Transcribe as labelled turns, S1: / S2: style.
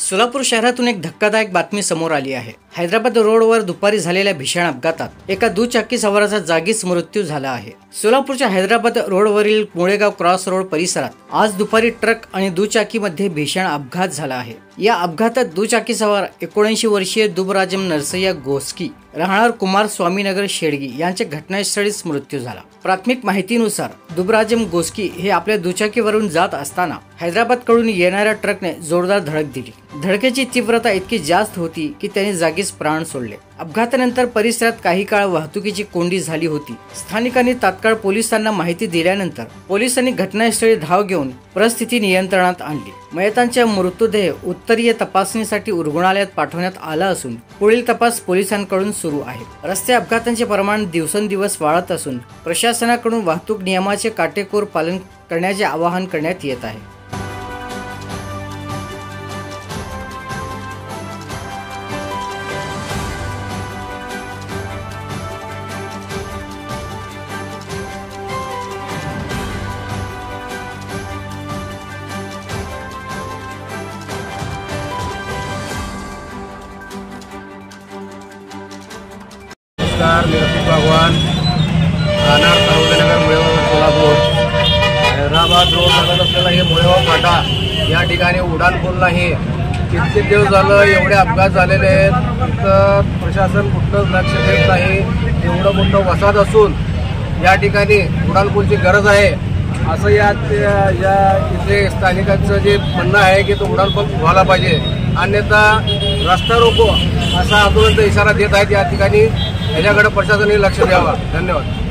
S1: सोलापूर शहरातून एक धक्कादायक बातमी समोर आली आहे। हैदराबाद रोडवर दुपारी झालेल्या भीषण अपघातात एका दुचाकी सवाराचा जागीच मृत्यू झाला आहे। सोलापूरच्या हैदराबाद रोडवरील मुळेगाव क्रॉस रोड परिसरात आज दुपारी ट्रक आणि दुचाकीमध्ये भीषण अपघात झाला आहे। या अपघातात दुचाकी सवार 79 वर्षीय दुबराजम नरसय्या गोस्की राहणार कुमार स्वामीनगर शेडगी यांच्या घटनास्थळीच मृत्यू झाला। प्राथमिक माहितीनुसार दुबराजम गोस्की हे आपल्या दुचाकीवरून जात असताना हैदराबाद कडून येणाऱ्या ट्रकने जोरदार धडक दिली। धडकेची तीव्रता इतकी जास्त होती की त्याने जागीच प्राण सोडले। अपघातानंतर परिसरात काही काळ वाहतुकीची कोंडी झाली होती। स्थानिकांनी तात्काळ पोलिसांना माहिती दिल्यानंतर पोलिसांनी घटनास्थळी धाव घेऊन परिस्थिती नियंत्रणात आणली। मयतांचे मृतदेह उत्तरीय तपासणीसाठी रुग्णालयात पाठवण्यात आला असून पुढील तपास पोलिसांकडून सुरू आहे। रस्ते अपघातांचे प्रमाण दिवसेंदिवस वाढत असून प्रशासनाकडून वाहतूक नियमाचे काटेकोर पालन करण्याचे आवाहन करण्यात येत आहे।
S2: नमस्कार, मी रफिक भगवान राहणार तालुक्यानगर मुळेगाव सोलापूर। हैदराबाद रोड लागत असलेला हे मुळेगाव फाटा या ठिकाणी उड्डाणपूल नाही। कित्येक दिवस झालं एवढे अपघात झालेले आहेत, तर प्रशासन कुठलंच लक्ष देत नाही। एवढं मोठं वसाहत असून या ठिकाणी उड्डाणपूलची गरज आहे असं या इथले स्थानिकांचं जे म्हणणं आहे की तो उड्डाणपूल व्हायला पाहिजे, अन्यथा रस्ता रोको असा आंदोलनाचा इशारा देत आहेत। या ठिकाणी याच्याकडे प्रशासनाने लक्ष द्यावा। धन्यवाद।